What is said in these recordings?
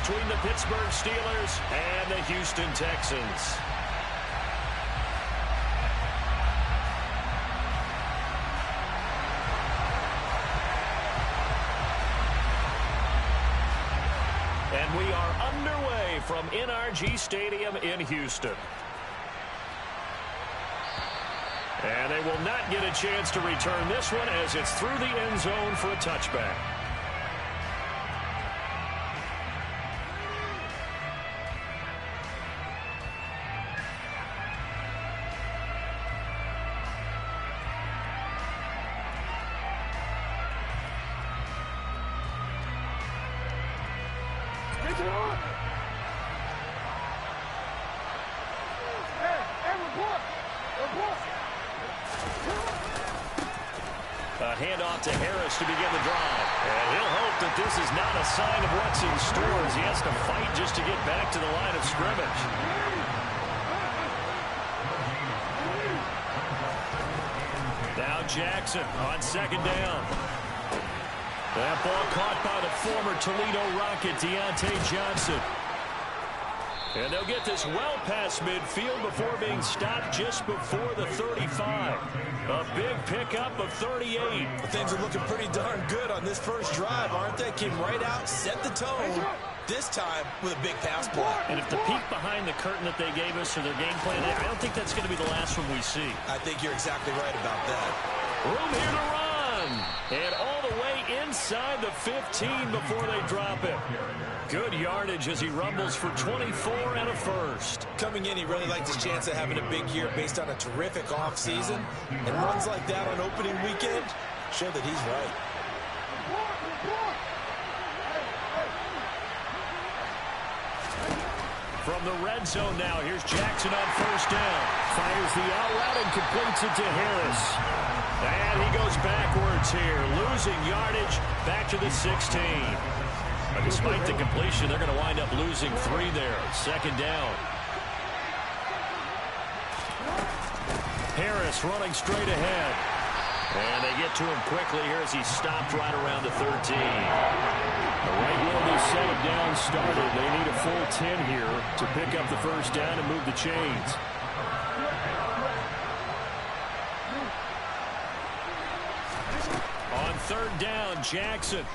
between the Pittsburgh Steelers and the Houston Texans. And we are underway from NRG Stadium in Houston. And they will not get a chance to return this one as it's through the end zone for a touchback. Handoff to Harris to begin the drive. And he'll hope that this is not a sign of what's in store as he has to fight just to get back to the line of scrimmage. Now Jackson on second down. That ball caught by the former Toledo Rocket, Deontay Johnson. And they'll get this well past midfield before being stopped just before the 35. A big pickup of 38. Things are looking pretty darn good on this first drive, aren't they? Came right out, set the tone, this time with a big pass play. And if the peek behind the curtain that they gave us or their game plan, I don't think that's going to be the last one we see. I think you're exactly right about that. Room here to run. And all the way inside the 15 before they drop it. Good yardage as he rumbles for 24 and a first. Coming in, he really liked his chance of having a big year based on a terrific offseason. And runs like that on opening weekend show that he's right. From the red zone now, here's Jackson on first down. Fires the out route and completes it to Harris. And he goes backwards here, losing yardage back to the 16. But despite the completion, they're going to wind up losing 3 there. Second down. Harris running straight ahead. And they get to him quickly here as he stopped right around the 13. Right where they set him down started. They need a full 10 here to pick up the first down and move the chains. On third down, Jackson.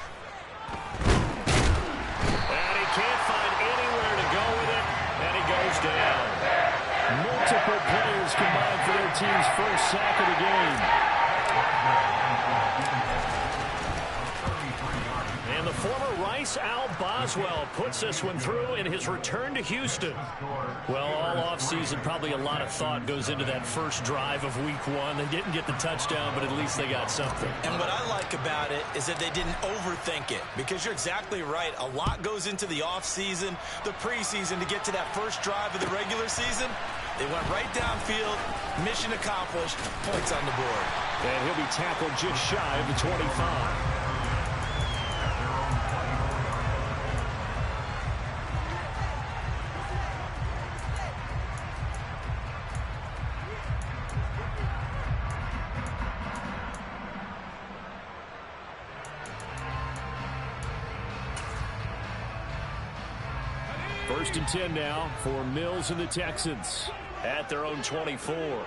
And he can't find anywhere to go with it, and he goes down. Multiple players combined for their team's first sack of the game. And the former Rice Al Boswell puts this one through in his return to Houston. Well, all offseason, probably a lot of thought goes into that first drive of week 1. They didn't get the touchdown, but at least they got something. And what I like about it is that they didn't overthink it, because you're exactly right. A lot goes into the offseason, the preseason to get to that first drive of the regular season. They went right downfield, mission accomplished, points on the board. And he'll be tackled just shy of the 25. First and 10 now for Mills and the Texans at their own 24.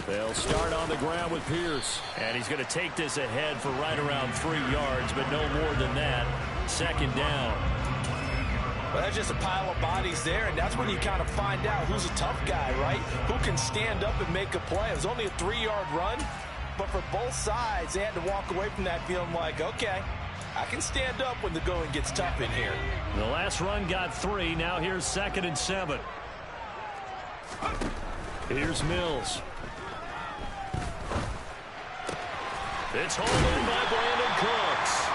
They'll start on the ground with Pierce. And he's going to take this ahead for right around 3 yards, but no more than that. Second down. Well, that's just a pile of bodies there, and that's when you kind of find out who's a tough guy, right? Who can stand up and make a play. It was only a 3-yard run, but for both sides, they had to walk away from that feeling like, okay, I can stand up when the going gets tough in here. The last run got 3. Now here's 2nd and 7. Here's Mills. It's hauled in by Brandon Cooks.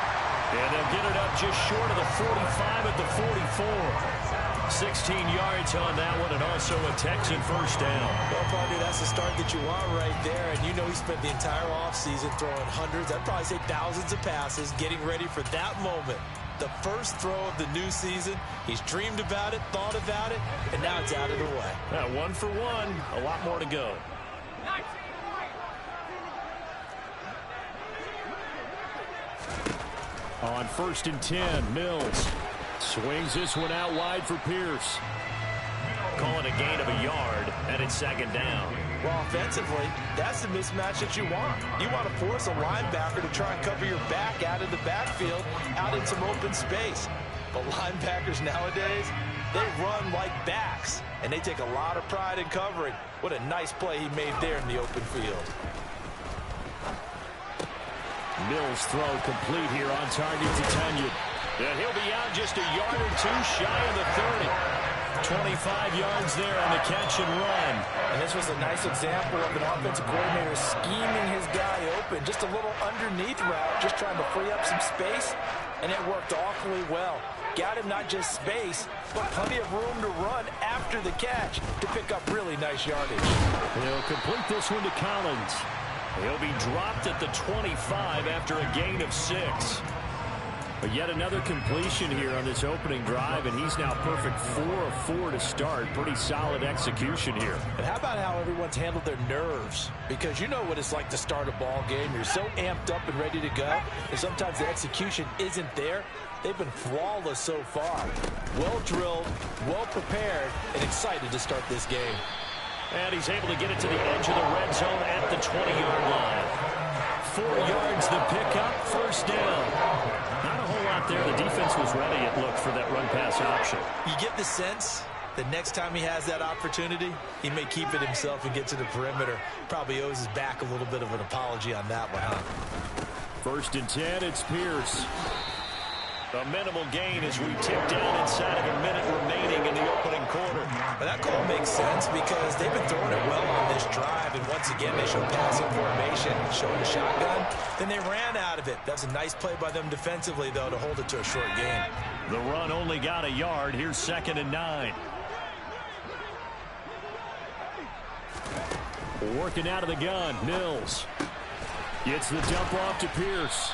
And they'll get it up just short of the 45 at the 44. 16 yards on that one, and also a Texan first down. Well, partner, that's the start that you want right there. And you know he spent the entire offseason throwing hundreds, I'd probably say thousands of passes, getting ready for that moment. The first throw of the new season. He's dreamed about it, thought about it, and now it's out of the way. 1 for 1, a lot more to go. On 1st and 10, Mills swings this one out wide for Pierce. Call it a gain of a yard, and it's 2nd down. Well, offensively, that's the mismatch that you want. You want to force a linebacker to try and cover your back out of the backfield, out in some open space. But linebackers nowadays, they run like backs, and they take a lot of pride in covering. What a nice play he made there in the open field. Mills throw complete here on target to Tunyon. And he'll be out just a yard or two shy of the 30. 25 yards there on the catch and run. And this was a nice example of an offensive coordinator scheming his guy open. Just a little underneath route, just trying to free up some space, and it worked awfully well. Got him not just space, but plenty of room to run after the catch to pick up really nice yardage. He'll complete this one to Collins. He'll be dropped at the 25 after a gain of 6. But yet another completion here on this opening drive, and he's now perfect 4 of 4 to start. Pretty solid execution here. And how about how everyone's handled their nerves? Because you know what it's like to start a ball game. You're so amped up and ready to go, and sometimes the execution isn't there. They've been flawless so far. Well drilled, well prepared, and excited to start this game. And he's able to get it to the edge of the red zone at the 20-yard line. 4 yards the pickup, 1st down. Not a whole lot there. The defense was ready, it looked, for that run-pass option. You get the sense that next time he has that opportunity, he may keep it himself and get to the perimeter. Probably owes his back a little bit of an apology on that one, huh? 1st and 10, it's Pierce. A minimal gain as we tick down inside of a minute remaining in the opening quarter. But that call makes sense because they've been throwing it well on this drive, and once again they showed passing formation, showing the shotgun. Then they ran out of it. That's a nice play by them defensively, though, to hold it to a short gain. The run only got a yard. Here's 2nd and 9. Working out of the gun, Mills. Gets the dump off to Pierce.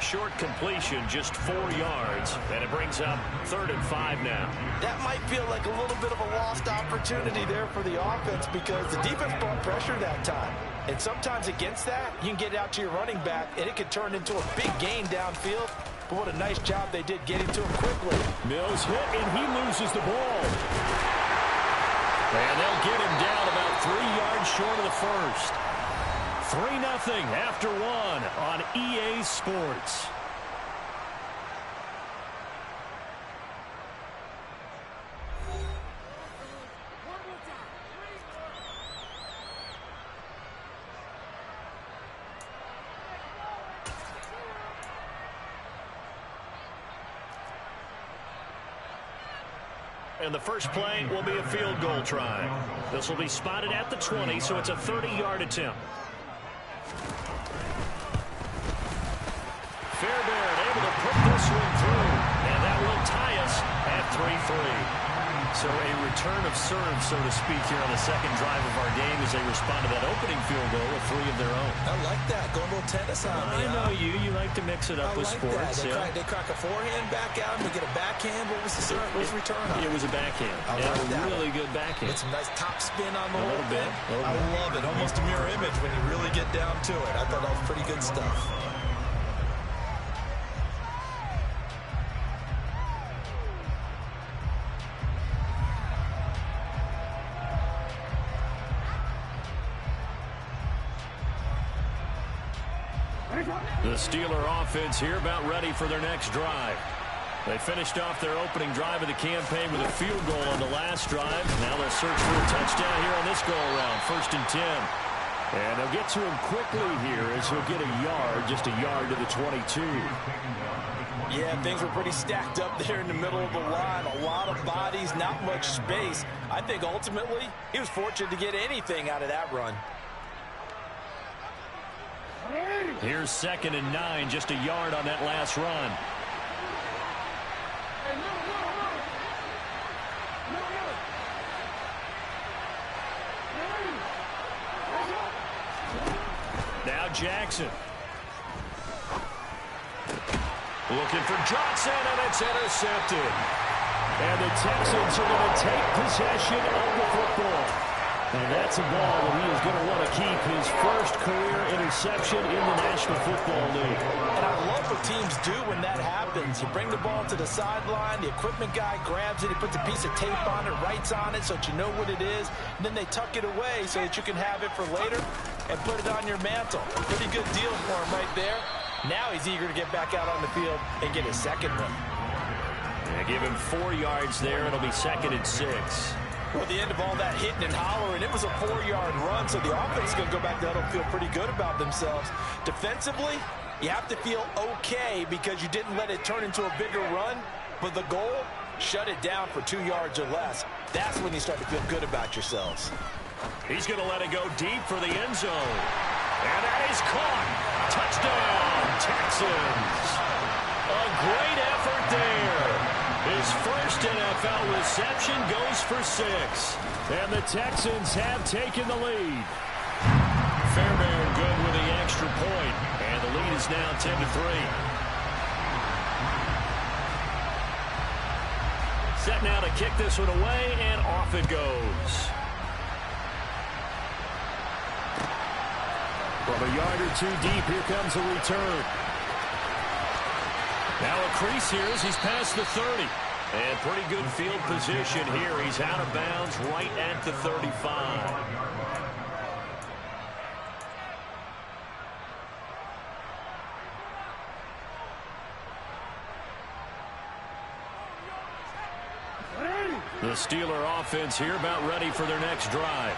Short completion, just 4 yards, and it brings up 3rd and 5 now. That might feel like a little bit of a lost opportunity there for the offense because the defense brought pressure that time. And sometimes against that, you can get out to your running back, and it can turn into a big gain downfield. But what a nice job they did getting to him quickly. Mills hit, and he loses the ball. And they'll get him down about 3 yards short of the first. 3-0 after 1 on EA Sports. And the first play will be a field goal try. This will be spotted at the 20, so it's a 30-yard attempt. Fairbairn able to put this one through, and that will tie us at 3-3. So a return of serve, so to speak, here on the second drive of our game as they respond to that opening field goal with 3 of their own. I like that. Going a little tennis on me. I know you. You like to mix it up with sports. They crack a forehand back out, and they get a backhand. What was the serve? What was the return on? It was a backhand. I like that. Really good backhand. Get some nice top spin on the a little bit. I love it. Almost a mirror image when you really get down to it. I thought that was pretty good stuff. The Steeler offense here about ready for their next drive. They finished off their opening drive of the campaign with a field goal on the last drive. Now they'll search for a touchdown here on this go-around. 1st and 10. And they'll get to him quickly here as he'll get a yard, just a yard to the 22. Yeah, things were pretty stacked up there in the middle of the line. A lot of bodies, not much space. I think ultimately he was fortunate to get anything out of that run. Here's 2nd and 9, just a yard on that last run. Now Jackson. Looking for Johnson, and it's intercepted. And the Texans are going to take possession of the football. And that's a ball that he is going to want to keep, his first career interception in the National Football League. And I love what teams do when that happens. You bring the ball to the sideline, the equipment guy grabs it, he puts a piece of tape on it, writes on it so that you know what it is, and then they tuck it away so that you can have it for later and put it on your mantle. Pretty good deal for him right there. Now he's eager to get back out on the field and get his second one. Yeah, give him 4 yards there. It'll be 2nd and 6. Well, at the end of all that hitting and hollering, it was a 4-yard run, so the offense is going to go back there and feel pretty good about themselves. Defensively, you have to feel okay because you didn't let it turn into a bigger run, but the goal, shut it down for 2 yards or less. That's when you start to feel good about yourselves. He's going to let it go deep for the end zone. And that is caught. Touchdown, Texans. A great effort there. His first NFL reception goes for 6. And the Texans have taken the lead. Fairbairn good with the extra point. And the lead is now 10-3. Set now to kick this one away, and off it goes. From a yard or 2 deep, here comes a return. Now a crease here as he's past the 30. And pretty good field position here. He's out of bounds right at the 35. The Steeler offense here about ready for their next drive.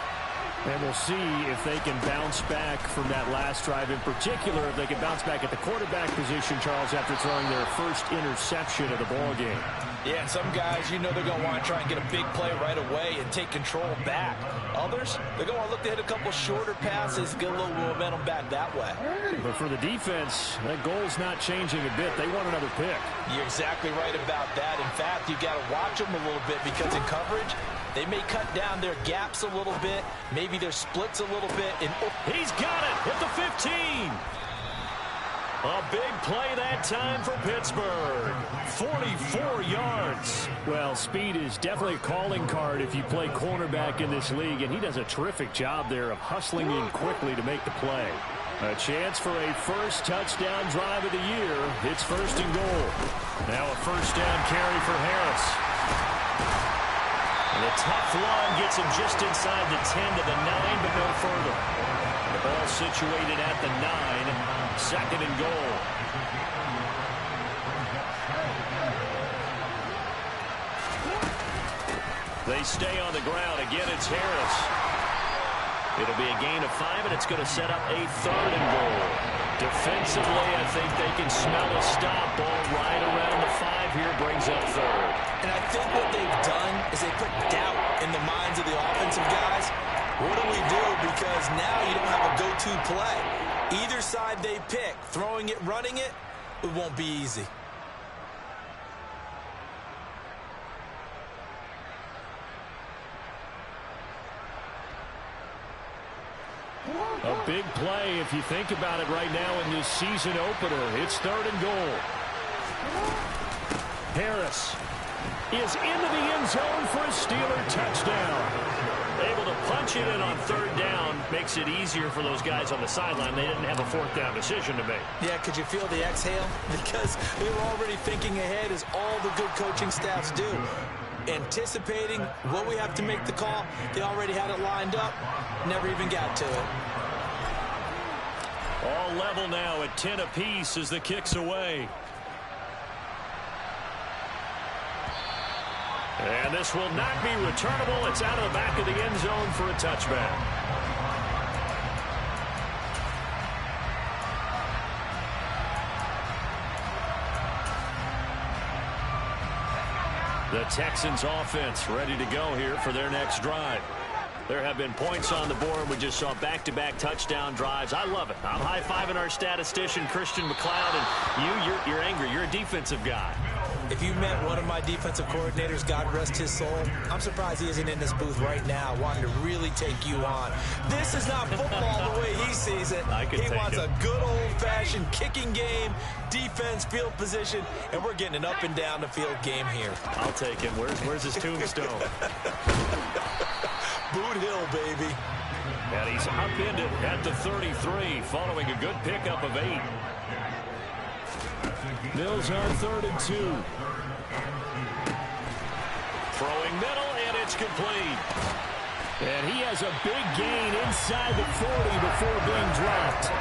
And we'll see if they can bounce back from that last drive. In particular, if they can bounce back at the quarterback position, Charles, after throwing their first interception of the ball game. Yeah, and some guys, you know they're going to want to try and get a big play right away and take control back. Others, they're going to want to look to hit a couple shorter passes, get a little momentum back that way. But for the defense, that goal's not changing a bit. They want another pick. You're exactly right about that. In fact, you got to watch them a little bit because in coverage, they may cut down their gaps a little bit, maybe their splits a little bit. And he's got it at the 15. A big play that time for Pittsburgh. 44 yards. Well, speed is definitely a calling card if you play cornerback in this league, and he does a terrific job there of hustling in quickly to make the play. A chance for a first touchdown drive of the year. It's 1st and goal. Now a first down carry for Harris. And a tough run gets him just inside the 10 to the 9, but no further. The ball situated at the 9. 2nd and goal. They stay on the ground. Again, it's Harris. It'll be a gain of 5, and it's going to set up a 3rd and goal. Defensively, I think they can smell a stop. Ball right around the 5 here, brings up 3rd. And I think what they've done is they put doubt in the minds of the offensive guys. What do we do? Because now you don't have a go-to play. Either side they pick, throwing it, running it, it won't be easy. A big play if you think about it right now in this season opener. It's 3rd and goal. Harris is into the end zone for a Steeler touchdown. Able to punch it in on 3rd down. Makes it easier for those guys on the sideline. They didn't have a 4th down decision to make. Yeah, could you feel the exhale? Because they were already thinking ahead, as all the good coaching staffs do. Anticipating what we have to make the call. They already had it lined up. Never even got to it. All level now at 10 apiece as the kick's away. And this will not be returnable. It's out of the back of the end zone for a touchback. The Texans offense ready to go here for their next drive. There have been points on the board. We just saw back-to-back touchdown drives. I love it. I'm high-fiving our statistician, Christian McLeod, and you're angry. You're a defensive guy. If you met one of my defensive coordinators, God rest his soul, I'm surprised he isn't in this booth right now wanting to really take you on. This is not football the way he sees it. He wants a good old-fashioned kicking game, defense, field position, and we're getting an up and down the field game here. I'll take him. Where's his tombstone? Boot Hill, baby. And he's upended at the 33 following a good pickup of 8. Mills on 3rd and 2. Throwing middle, and it's complete. And he has a big gain inside the 40 before being dropped.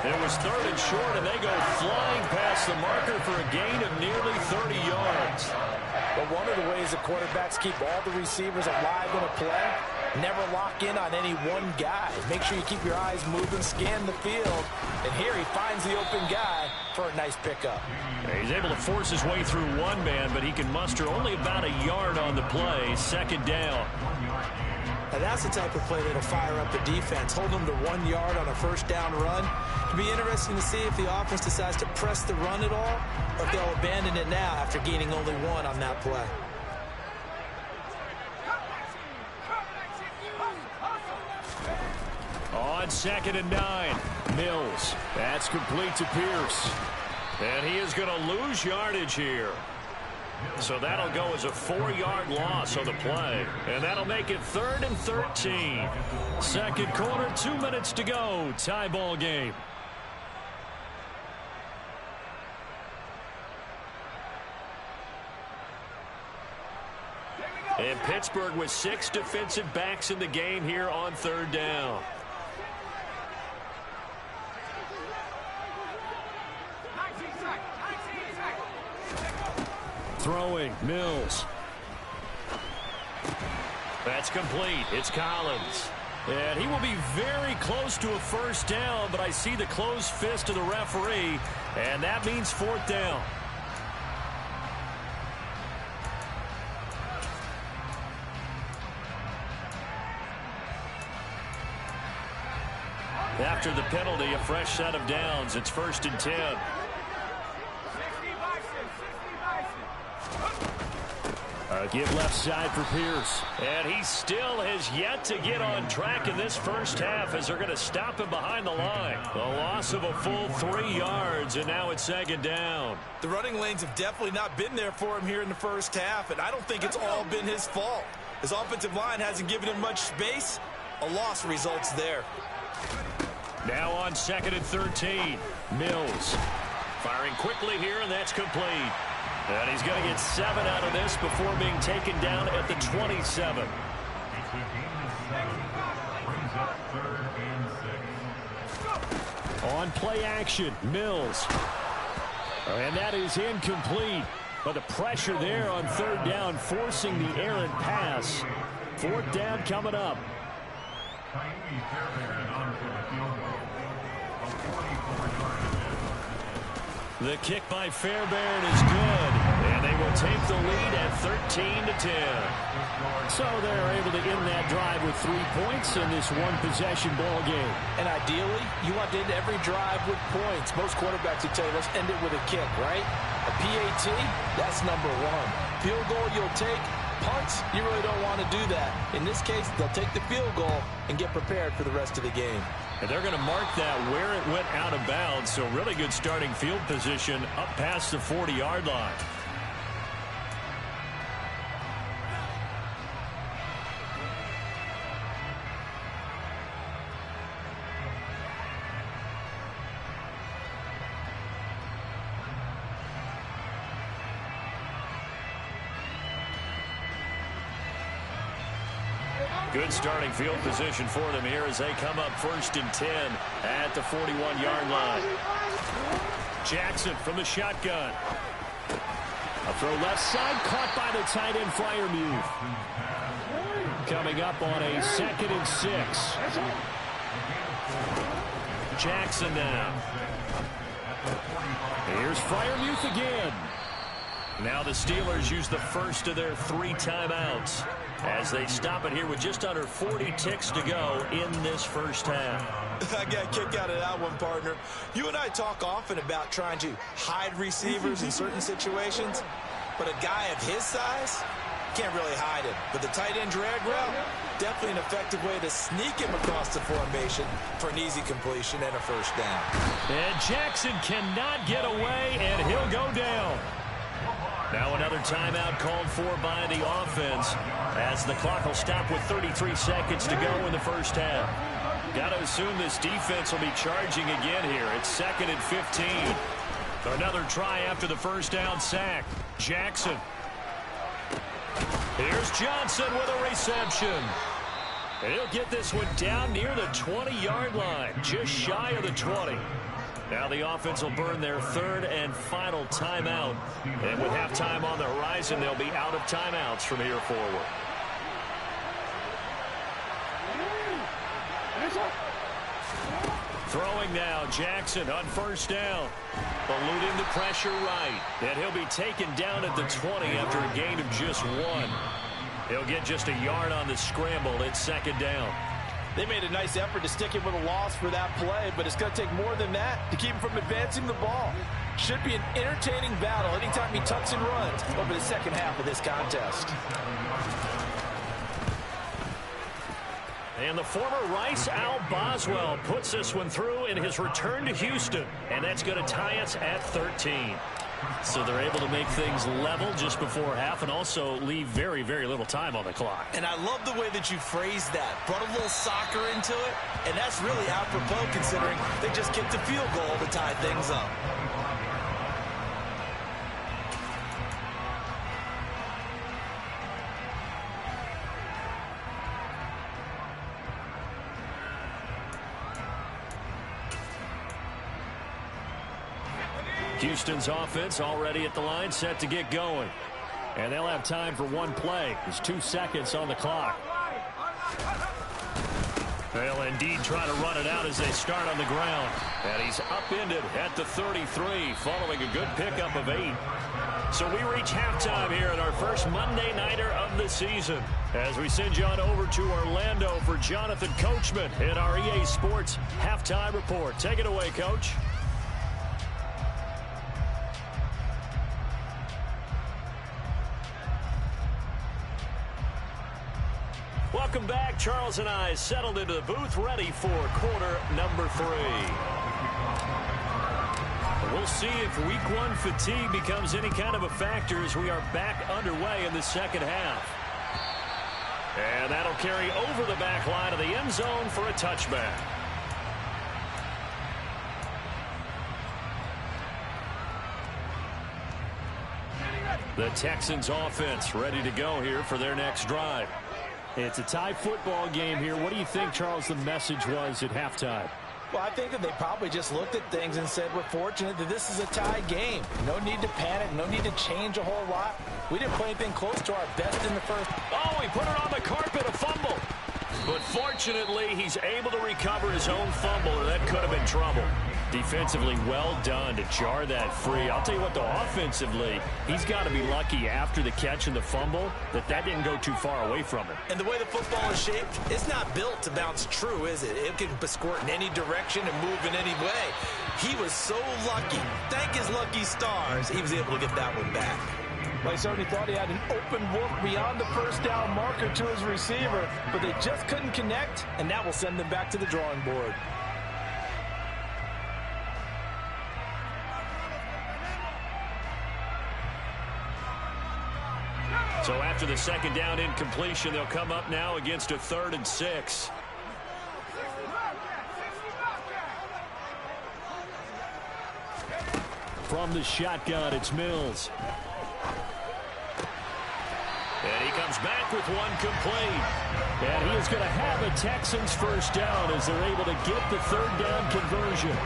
It was 3rd and short, and they go flying past the marker for a gain of nearly 30 yards. But one of the ways that quarterbacks keep all the receivers alive in a play, never lock in on any one guy. Make sure you keep your eyes moving, scan the field, and here he finds the open guy for a nice pickup. He's able to force his way through one man, but he can muster only about a yard on the play. 2nd down. Now that's the type of play that'll fire up the defense. Hold them to 1 yard on a 1st down run. It'll be interesting to see if the offense decides to press the run at all, or if they'll abandon it now after gaining only 1 on that play. On 2nd and 9, Mills. That's complete to Pierce. And he is going to lose yardage here. So that'll go as a 4-yard loss on the play. And that'll make it 3rd and 13. 2nd quarter, 2 minutes to go. Tie ball game. And Pittsburgh with 6 defensive backs in the game here on 3rd down. Throwing, Mills. That's complete. It's Collins. And he will be very close to a 1st down, but I see the closed fist of the referee, and that means 4th down. After the penalty, a fresh set of downs. It's 1st and 10. Give left side for Pierce. And he still has yet to get on track in this 1st half as they're going to stop him behind the line. A loss of a full 3 yards, and now it's 2nd down. The running lanes have definitely not been there for him here in the 1st half, and I don't think it's all been his fault. His offensive line hasn't given him much space. A loss results there. Now on 2nd and 13, Mills. Firing quickly here, and that's complete. And he's going to get 7 out of this before being taken down at the 27. On play action, Mills. And that is incomplete. But the pressure there on 3rd down, forcing the errant pass. 4th down coming up. The kick by Fairbairn is good, and they will take the lead at 13-10. So they're able to end that drive with 3 points in this one-possession ball game. And ideally, you want to end every drive with points. Most quarterbacks would tell you, let's end it with a kick, right? A PAT, that's number 1. Field goal you'll take. Punts, you really don't want to do that. In this case, they'll take the field goal and get prepared for the rest of the game. And they're going to mark that where it went out of bounds, so really good starting field position up past the 40-yard line. Good starting field position for them here as they come up 1st and 10 at the 41-yard line. Jackson from the shotgun. A throw left side, caught by the tight end Freiermuth. Coming up on a 2nd and 6. Jackson now. Here's Freiermuth again. Now the Steelers use the first of their 3 timeouts as they stop it here with just under 40 ticks to go in this 1st half. I got a kick out of that one, partner. You and I talk often about trying to hide receivers in certain situations, but a guy of his size can't really hide him. But the tight end drag route, definitely an effective way to sneak him across the formation for an easy completion and a 1st down. And Jackson cannot get away, and he'll go down. Now another timeout called for by the offense as the clock will stop with 33 seconds to go in the 1st half. Got to assume this defense will be charging again here. It's 2nd and 15. Another try after the first down sack. Jackson. Here's Johnson with a reception. And he'll get this one down near the 20-yard line, just shy of the 20. Now the offense will burn their third and final timeout. And with halftime on the horizon, they'll be out of timeouts from here forward. Throwing now, Jackson on first down. Eluding the pressure right. And he'll be taken down at the 20 after a gain of just 1. He'll get just a yard on the scramble. It's second down. They made a nice effort to stick him with a loss for that play, but it's going to take more than that to keep him from advancing the ball. Should be an entertaining battle anytime he tucks and runs over the second half of this contest. And the former Rice Al Boswell puts this one through in his return to Houston. And that's going to tie us at 13. So they're able to make things level just before half and also leave very, very little time on the clock. And I love the way that you phrased that. Brought a little soccer into it. And that's really apropos considering they just kicked a field goal to tie things up. Houston's offense already at the line, set to get going. And they'll have time for one play. There's 2 seconds on the clock. They'll indeed try to run it out as they start on the ground. And he's upended at the 33, following a good pickup of 8. So we reach halftime here in our first Monday Nighter of the season. As we send you on over to Orlando for Jonathan Coachman in our EA Sports Halftime Report. Take it away, Coach. Welcome back. Charles and I settled into the booth, ready for quarter number 3. We'll see if week 1 fatigue becomes any kind of a factor as we are back underway in the second half. And that'll carry over the back line of the end zone for a touchback. The Texans offense ready to go here for their next drive. It's a tie football game here. What do you think, Charles, the message was at halftime? Well, I think that they probably just looked at things and said, we're fortunate that this is a tie game. No need to panic. No need to change a whole lot. We didn't play anything close to our best in the first. Oh, he put it on the carpet, a fumble. But fortunately, he's able to recover his own fumble, or that could have been trouble. Defensively, well done to jar that free. I'll tell you what, though, offensively, he's got to be lucky after the catch and the fumble that didn't go too far away from him. And the way the football is shaped, it's not built to bounce true, is it? It can squirt in any direction and move in any way. He was so lucky. Thank his lucky stars, he was able to get that one back. Well, he certainly thought he had an open look beyond the first down marker to his receiver, but they just couldn't connect, and that will send them back to the drawing board. So after the second down incompletion, they'll come up now against a 3rd and 6. From the shotgun, it's Mills. And he comes back with one complete. And he is going to have a Texans first down as they're able to get the 3rd down conversion.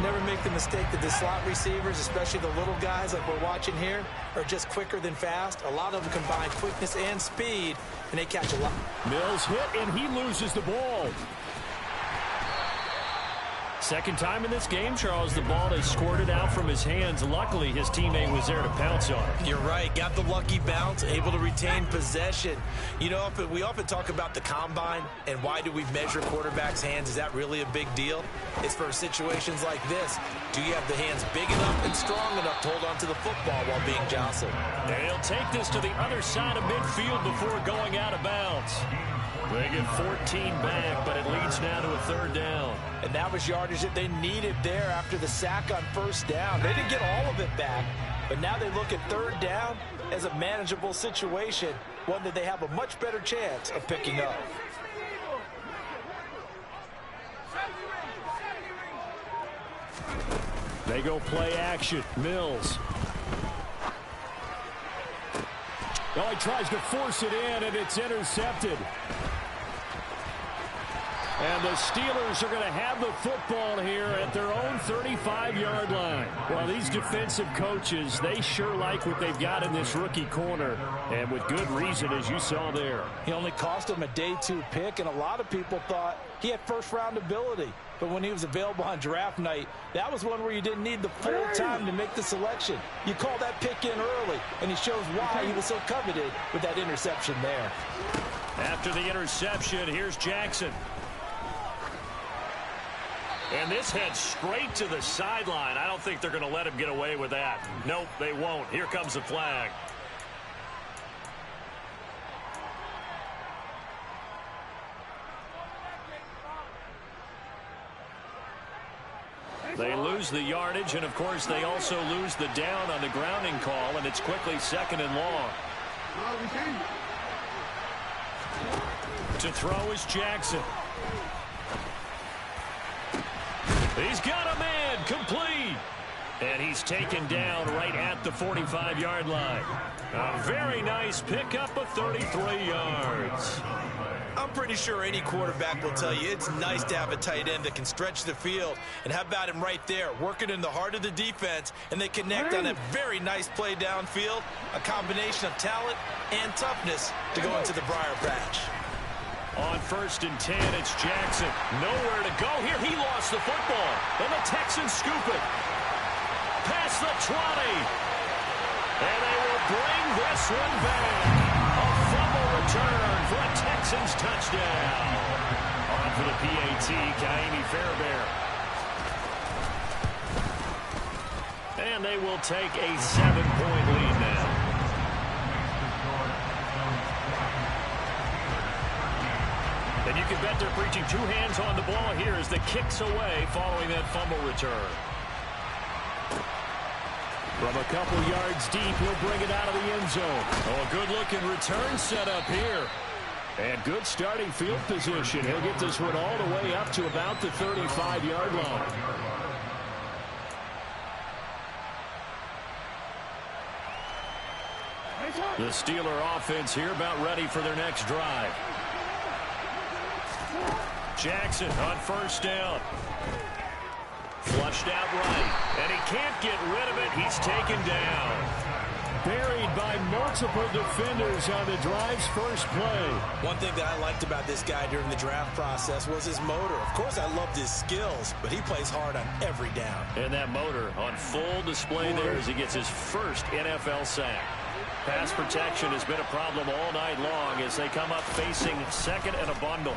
Never make the mistake that the slot receivers, especially the little guys like we're watching here, are just quicker than fast. A lot of them combine quickness and speed, and they catch a lot. Mills hit, and he loses the ball. Second time in this game, Charles, the ball has squirted out from his hands. Luckily, his teammate was there to pounce on it. You're right. Got the lucky bounce, able to retain possession. You know, we often talk about the combine and why do we measure quarterbacks' hands. Is that really a big deal? It's for situations like this. Do you have the hands big enough and strong enough to hold on to the football while being jostled? And he'll take this to the other side of midfield before going out of bounds. They get 14 back, but it leads now to a 3rd down. And that was yardage that they needed there after the sack on first down. They didn't get all of it back, but now they look at 3rd down as a manageable situation, one that they have a much better chance of picking up. They go play action. Mills. Well, he tries to force it in, and it's intercepted. And the Steelers are going to have the football here at their own 35-yard line. Well, these defensive coaches, they sure like what they've got in this rookie corner, and with good reason, as you saw there. He only cost him a day 2 pick, and a lot of people thought he had first-round ability. But when he was available on draft night, that was one where you didn't need the full time to make the selection. You call that pick in early, and he shows why he was so coveted with that interception there. After the interception, here's Jackson. And this heads straight to the sideline. I don't think they're going to let him get away with that. Nope, they won't. Here comes the flag. They lose the yardage, and, of course, they also lose the down on the grounding call, and it's quickly 2nd and long. To throw is Jackson. He's got a man, complete. And he's taken down right at the 45-yard line. A very nice pickup of 33 yards. I'm pretty sure any quarterback will tell you it's nice to have a tight end that can stretch the field. And how about him right there, working in the heart of the defense, and they connect on a very nice play downfield, a combination of talent and toughness to go into the briar patch. On 1st and 10, it's Jackson. Nowhere to go here. He lost the football. And the Texans scoop it. Past the 20. And they will bring this one back. A fumble return for a Texans touchdown. On for the PAT, Ka'imi Fairbairn. And they will take a 7-point lead now. And you can bet they're preaching 2 hands on the ball here as the kick's away following that fumble return. From a couple yards deep, he'll bring it out of the end zone. Oh, a good-looking return set up here. And good starting field position. He'll get this one all the way up to about the 35-yard line. The Steeler offense here about ready for their next drive. Jackson on 1st down. Flushed out right. And he can't get rid of it. He's taken down. Buried by multiple defenders on the drive's first play. One thing that I liked about this guy during the draft process was his motor. Of course, I loved his skills, but he plays hard on every down. And that motor on full display there as he gets his first NFL sack. Pass protection has been a problem all night long as they come up facing 2nd and a bundle.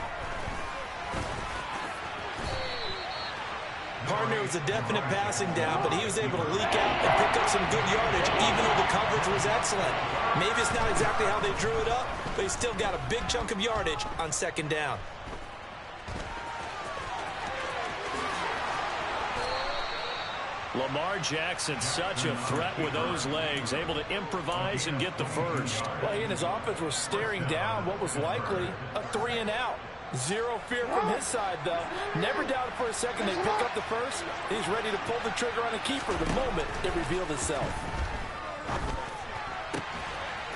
Partner was a definite passing down, but he was able to leak out and pick up some good yardage, even though the coverage was excellent. Maybe it's not exactly how they drew it up, but he still got a big chunk of yardage on 2nd down. Lamar Jackson, such a threat with those legs, able to improvise and get the first. Well, he and his offense were staring down what was likely a 3-and-out. Zero fear from his side, though. Never doubted for a second they pick up the first. He's ready to pull the trigger on a keeper the moment it revealed itself.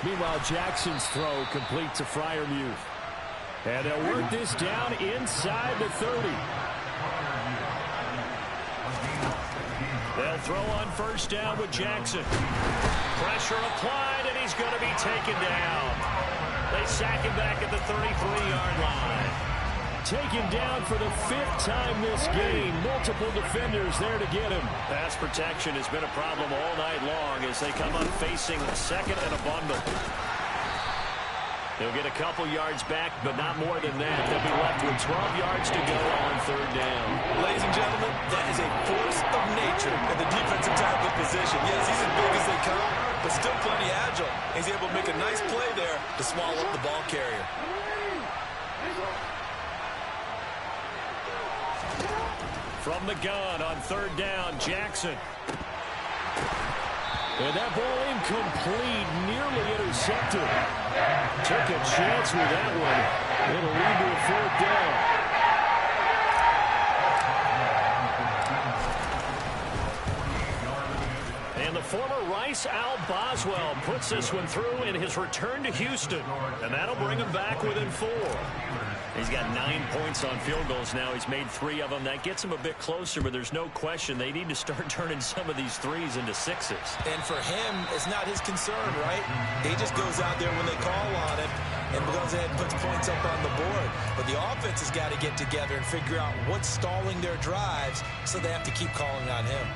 Meanwhile, Jackson's throw complete to Freiermuth. And they'll work this down inside the 30. They'll throw on 1st down with Jackson. Pressure applied, and he's going to be taken down. They sack him back at the 33-yard line. Taken down for the 5th time this game. Multiple defenders there to get him. Pass protection has been a problem all night long as they come up facing 2nd and a bundle. They'll get a couple yards back, but not more than that. They'll be left with 12 yards to go on 3rd down. Ladies and gentlemen, that is a force of nature at the defensive tackle position. Yes, he's as big as they come, but still plenty agile. He's able to make a nice play there to swallow up the ball carrier. From the gun on 3rd down, Jackson. And that ball incomplete, nearly intercepted. Took a chance with that one. It'll lead to a 4th down. former Rice Al Boswell puts this one through in his return to Houston, and that'll bring him back within 4. He's got 9 points on field goals now. He's made 3 of them. That gets him a bit closer, but there's no question they need to start turning some of these threes into 6s. And for him, it's not his concern, right? He just goes out there when they call on him and goes ahead and puts points up on the board. But the offense has got to get together and figure out what's stalling their drives, so they have to keep calling on him.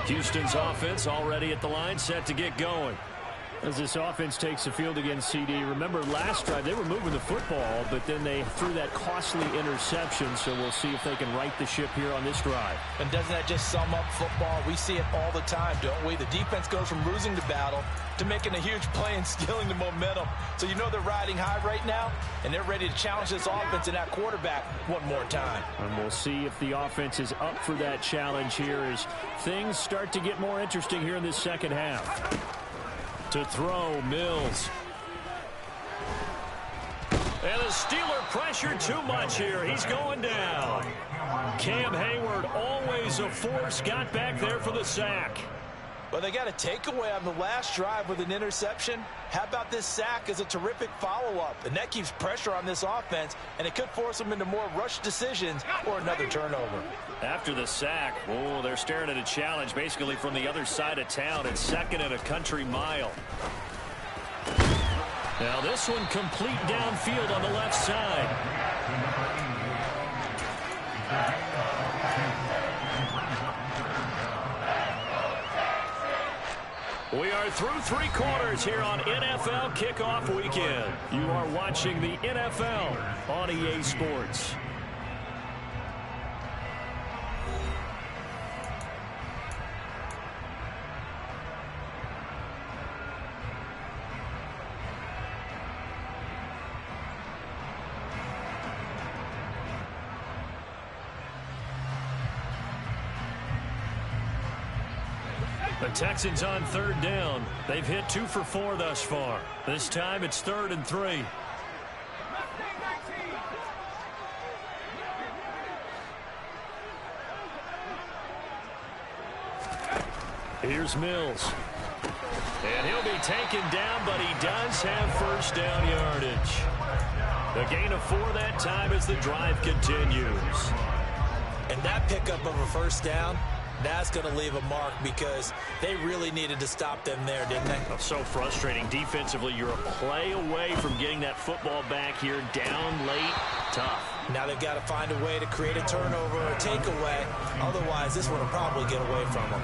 Houston's offense already at the line, set to get going. As this offense takes the field against CD, remember last drive they were moving the football, but then they threw that costly interception, so we'll see if they can right the ship here on this drive. And doesn't that just sum up football? We see it all the time, don't we? The defense goes from losing the battle to making a huge play and stealing the momentum. So you know they're riding high right now, and they're ready to challenge this offense and that quarterback one more time. And we'll see if the offense is up for that challenge here as things start to get more interesting here in this second half. To throw, Mills. And the Steeler pressure too much here. He's going down. Cam Hayward, always a force, got back there for the sack. Well, they got a takeaway on the last drive with an interception. How about this sack as a terrific follow-up? And that keeps pressure on this offense, and it could force them into more rush decisions or another turnover. After the sack, oh, they're staring at a challenge basically from the other side of town. It's 2nd and a country mile. Now this one complete downfield on the left side. We are through 3 quarters here on NFL Kickoff Weekend. You are watching the NFL on EA Sports. The Texans on 3rd down. They've hit 2 for 4 thus far. This time it's 3rd and 3. Here's Mills. And he'll be taken down, but he does have first down yardage. A gain of 4 that time as the drive continues. And that pickup of a first down, that's going to leave a mark because they really needed to stop them there, didn't they? Oh, so frustrating. Defensively, you're a play away from getting that football back here. Down late, tough. Now they've got to find a way to create a turnover or a takeaway. Otherwise, this one will probably get away from them.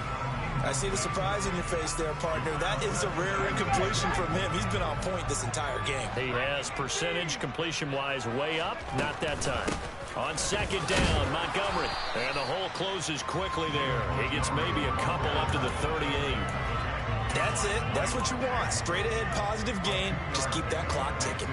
I see the surprise in your face there, partner. That is a rare incompletion from him. He's been on point this entire game. He has percentage completion-wise way up. Not that time. On 2nd down, Montgomery. And the hole closes quickly there. He gets maybe a couple up to the 38. That's it. That's what you want. Straight ahead positive gain. Just keep that clock ticking.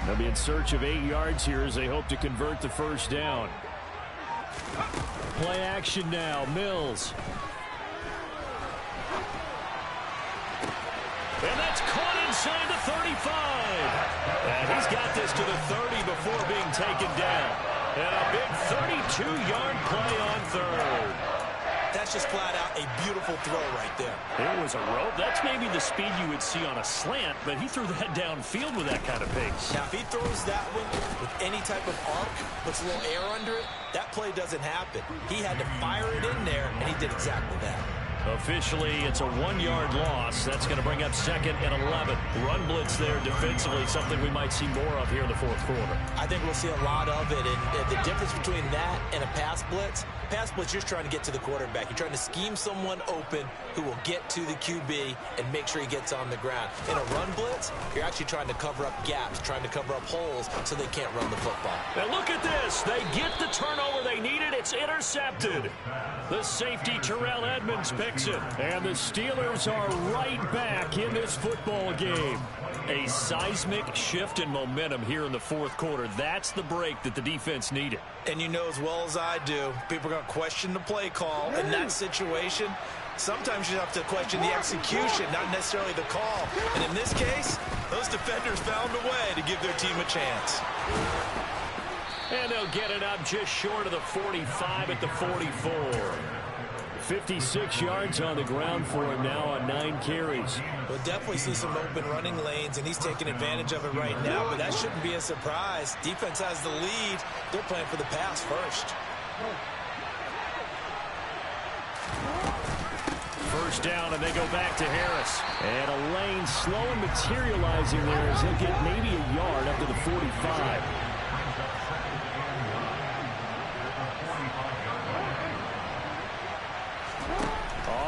They'll be in search of 8 yards here as they hope to convert the first down. Play action now. Mills. And that's caught inside the 35. And he's got this to the 30 before being taken down. And a big 32-yard play on 3rd. That's just flat out a beautiful throw right there. There was a rope. That's maybe the speed you would see on a slant, but he threw that downfield with that kind of pace. Now, if he throws that one with any type of arc, puts a little air under it, that play doesn't happen. He had to fire it in there, and he did exactly that. Officially, it's a 1-yard loss. That's going to bring up 2nd and 11. Run blitz there defensively, something we might see more of here in the fourth quarter. I think we'll see a lot of it. And the difference between that and a pass blitz, you're just trying to get to the quarterback. You're trying to scheme someone open who will get to the QB and make sure he gets on the ground. In a run blitz, you're actually trying to cover up gaps, trying to cover up holes so they can't run the football. Now look at this. They get the turnover they needed. It's intercepted. The safety, Terrell Edmonds, picks it. And the Steelers are right back in this football game. A seismic shift in momentum here in the fourth quarter. That's the break that the defense needed. And you know as well as I do, people are going to question the play call. In that situation, sometimes you have to question the execution, not necessarily the call. And in this case, those defenders found a way to give their team a chance. And they'll get it up just short of the 45 at the 44. 56 yards on the ground for him now on 9 carries. We'll definitely see some open running lanes, and he's taking advantage of it right now, but that shouldn't be a surprise. Defense has the lead. They're playing for the pass first. First down, and they go back to Harris. And a lane slow and materializing there as he'll get maybe a yard up to the 45.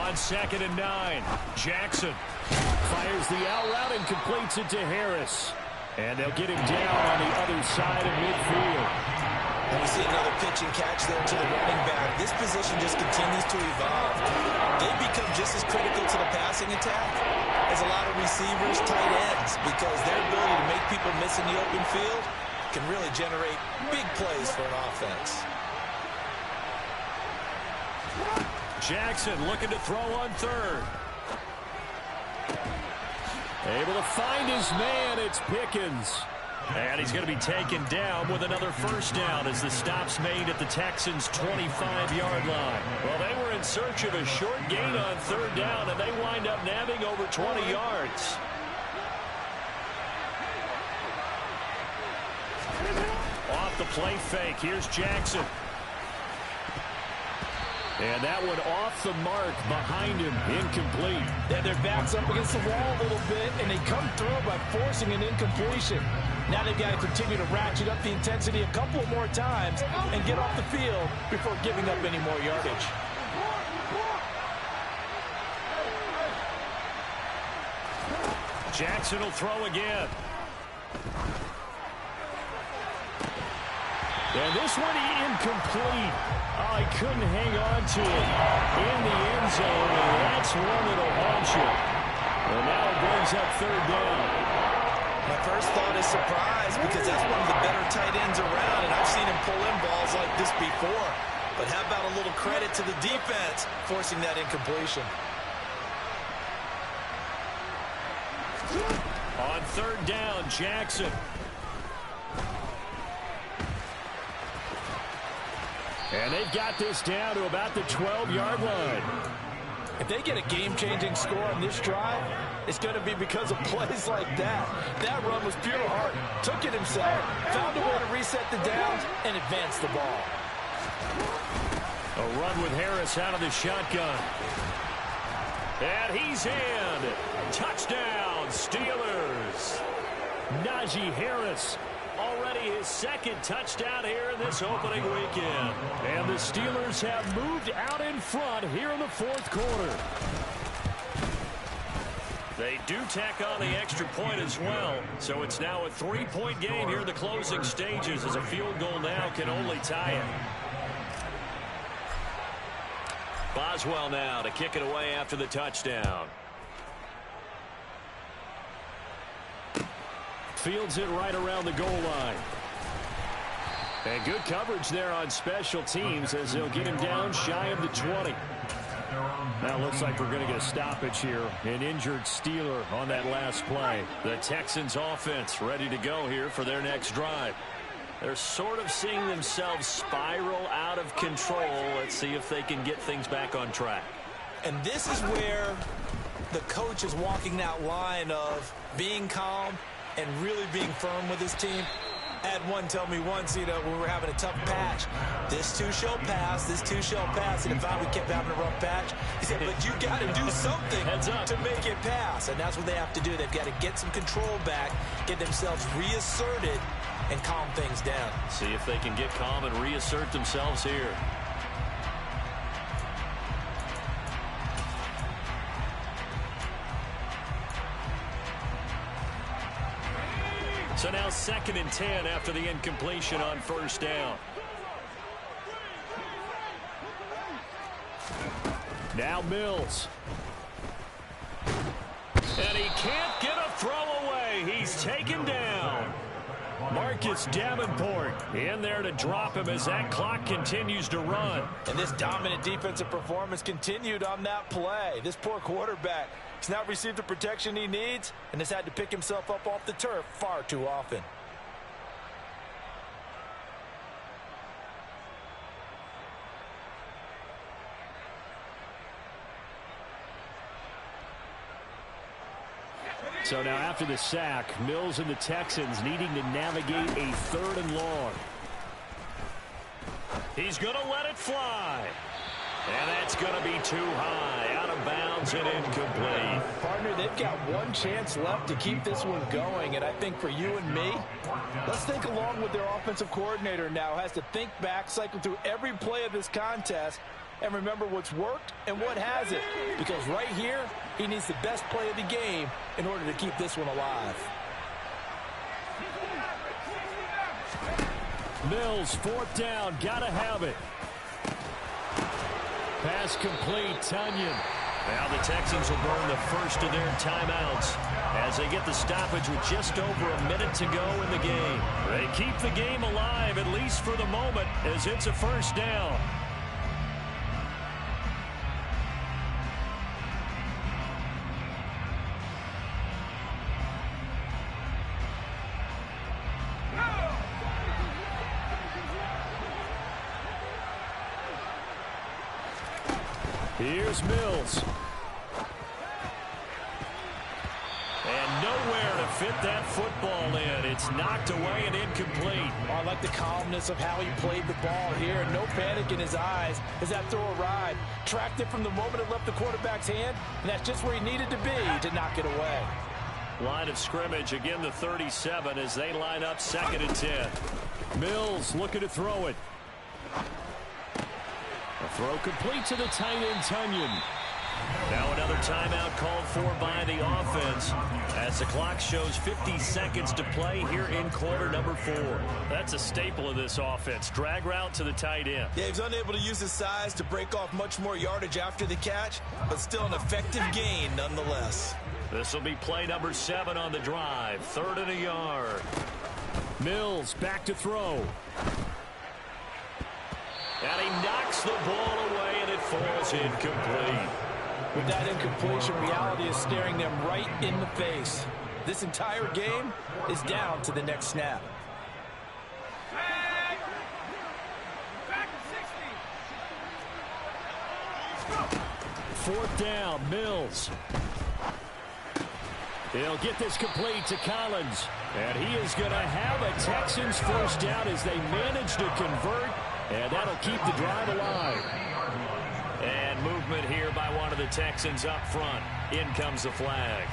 On 2nd and 9, Jackson fires the out route and completes it to Harris. And they'll get him down on the other side of midfield. And we see another pitch and catch there to the running back. This position just continues to evolve. They become just as critical to the passing attack as a lot of receivers, tight ends, because their ability to make people miss in the open field can really generate big plays for an offense. Jackson looking to throw on 3rd. Able to find his man. It's Pickens. And he's going to be taken down with another first down as the stop's made at the Texans' 25-yard line. Well, they were in search of a short gain on 3rd down, and they wind up nabbing over 20 yards. Off the play fake. Here's Jackson. And that one off the mark behind him, incomplete. And their back's up against the wall a little bit, and they come through by forcing an incompletion. Now they've got to continue to ratchet up the intensity a couple of more times and get off the field before giving up any more yardage. Jackson will throw again. And this one incomplete. Oh, he couldn't hang on to it in the end zone, and that's one that'll haunt you. And now it brings up 3rd down. My first thought is surprise because that's one of the better tight ends around, and I've seen him pull in balls like this before. But how about a little credit to the defense forcing that incompletion? On 3rd down, Jackson. And they've got this down to about the 12-yard line. If they get a game-changing score on this drive, it's going to be because of plays like that. That run was pure heart. Took it himself, found a way to reset the downs, and advance the ball. A run with Harris out of the shotgun. And he's in. Touchdown, Steelers. Najee Harris. Already his 2nd touchdown here in this opening weekend. And the Steelers have moved out in front here in the 4th quarter. They do tack on the extra point as well. So it's now a 3-point game here in the closing stages as a field goal now can only tie it. Boswell now to kick it away after the touchdown. Fields it right around the goal line. And good coverage there on special teams as they'll get him down shy of the 20. Now it looks like we're going to get a stoppage here. An injured Steeler on that last play. The Texans offense ready to go here for their next drive. They're sort of seeing themselves spiral out of control. Let's see if they can get things back on track. And this is where the coach is walking that line of being calm and really being firm with his team. Had one tell me once, when we were having a tough patch, this too shall pass, this too shall pass. And if I kept having a rough patch, he said, but you got to do something to make it pass. And that's what they have to do. They've got to get some control back, get themselves reasserted, and calm things down. See if they can get calm and reassert themselves here. So now 2nd and 10 after the incompletion on first down. Now Mills. And he can't get a throw away. He's taken down. Marcus Davenport in there to drop him as that clock continues to run. And this dominant defensive performance continued on that play. This poor quarterback has not received the protection he needs and has had to pick himself up off the turf far too often. So now after the sack, Mills and the Texans needing to navigate a 3rd and long. He's going to let it fly. And that's going to be too high, out of bounds and incomplete. Partner, they've got one chance left to keep this one going, and I think for you and me, let's think along with their offensive coordinator now. Has to think back, cycle through every play of this contest, and remember what's worked and what hasn't. Because right here, he needs the best play of the game in order to keep this one alive. Mills, 4th down, gotta have it. Pass complete, Tonyan. Now the Texans will burn the first of their timeouts as they get the stoppage with just over a minute to go in the game. They keep the game alive, at least for the moment, as it's a first down. Here's Mills. And nowhere to fit that football in. It's knocked away and incomplete. Oh, I like the calmness of how he played the ball here, and no panic in his eyes as that throw arrived. Tracked it from the moment it left the quarterback's hand, and that's just where he needed to be to knock it away. Line of scrimmage, again the 37 as they line up 2nd and 10. Mills looking to throw it. A throw complete to the tight end, Tonyan. Now another timeout called for by the offense as the clock shows 50 seconds to play here in quarter number 4. That's a staple of this offense. Drag route to the tight end. Yeah, he's unable to use his size to break off much more yardage after the catch, but still an effective gain nonetheless. This will be play number 7 on the drive. 3rd and a yard. Mills back to throw. And he knocks the ball away, and it falls incomplete. With that incompletion, reality is staring them right in the face. This entire game is down to the next snap. Back 60. 4th down, Mills. He'll get this complete to Collins. And he is going to have a Texans first down as they manage to convert. And that'll keep the drive alive. And movement here by one of the Texans up front. In comes the flag.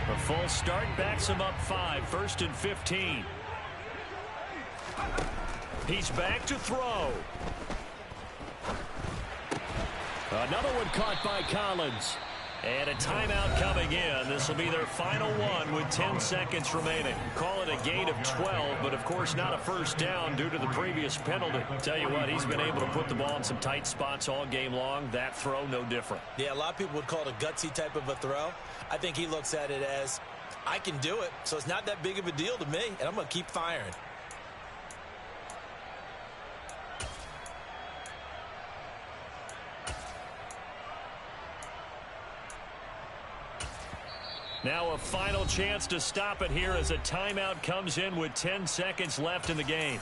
A full start backs him up 5. 1st and 15. He's back to throw. Another one caught by Collins. And a timeout coming in. This will be their final one with 10 seconds remaining. Call it a gain of 12, but of course not a first down due to the previous penalty. Tell you what, he's been able to put the ball in some tight spots all game long. That throw, no different. Yeah, a lot of people would call it a gutsy type of a throw. I think he looks at it as, I can do it, so it's not that big of a deal to me, and I'm going to keep firing. Now a final chance to stop it here as a timeout comes in with 10 seconds left in the game.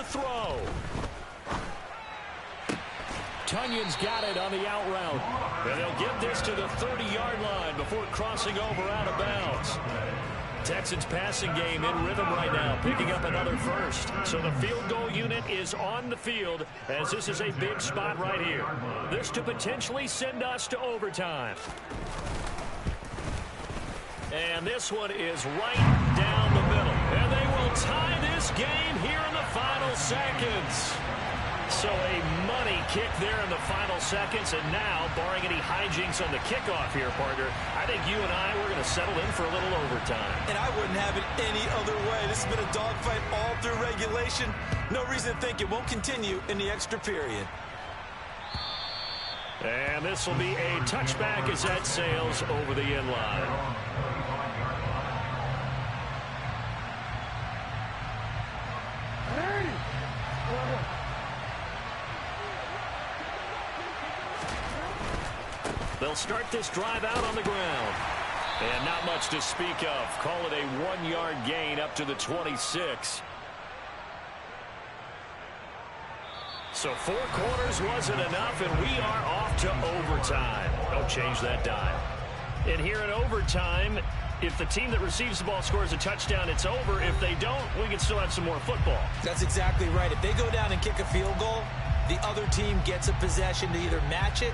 throw. Tunyon's got it on the out route. And they'll get this to the 30-yard line before crossing over out of bounds. Texans passing game in rhythm right now, picking up another first. So the field goal unit is on the field as this is a big spot right here. This to potentially send us to overtime. And this one is right down the middle. And they will tie this game here in the final seconds. So a money kick there in the final seconds. And now, barring any hijinks on the kickoff here, partner, I think you and I, we're going to settle in for a little overtime. And I wouldn't have it any other way. This has been a dogfight all through regulation. No reason to think it won't continue in the extra period. And this will be a touchback as that sails over the end line. They'll start this drive out on the ground. And not much to speak of. Call it a 1-yard gain up to the 26. So 4 quarters wasn't enough, and we are off to overtime. Don't change that dime. And here in overtime, if the team that receives the ball scores a touchdown, it's over. If they don't, we can still have some more football. That's exactly right. If they go down and kick a field goal, the other team gets a possession to either match it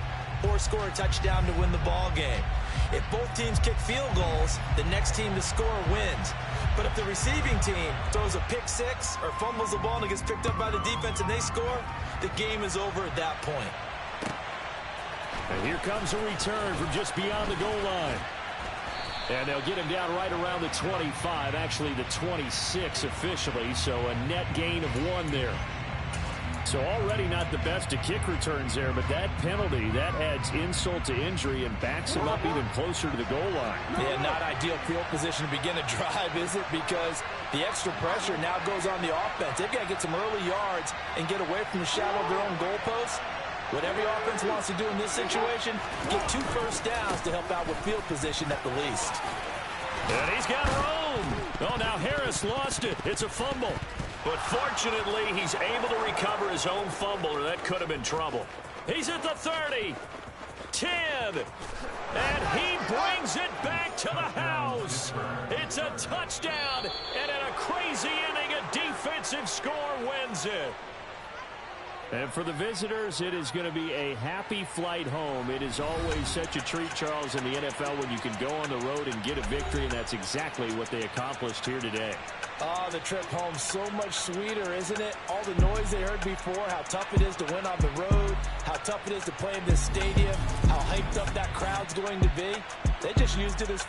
or score a touchdown to win the ball game. If both teams kick field goals, the next team to score wins. But if the receiving team throws a pick six or fumbles the ball and it gets picked up by the defense and they score, the game is over at that point. And here comes a return from just beyond the goal line. And they'll get him down right around the 25, actually the 26 officially, so a net gain of 1 there. So already not the best to kick returns there, but that penalty, that adds insult to injury and backs him up even closer to the goal line. Yeah, not ideal field position to begin a drive, is it? Because the extra pressure now goes on the offense. They've got to get some early yards and get away from the shadow of their own goalposts. What every offense wants to do in this situation, get 2 first downs to help out with field position at the least. And he's got room. Oh, now Harris lost it. It's a fumble. But fortunately, he's able to recover his own fumble, or that could have been trouble. He's at the 30, 10, and he brings it back to the house. It's a touchdown, and in a crazy inning, a defensive score wins it. And for the visitors, it is going to be a happy flight home. It is always such a treat, Charles, in the NFL when you can go on the road and get a victory, and that's exactly what they accomplished here today. Oh, the trip home so much sweeter, isn't it? All the noise they heard before, how tough it is to win on the road, how tough it is to play in this stadium, how hyped up that crowd's going to be. They just used it as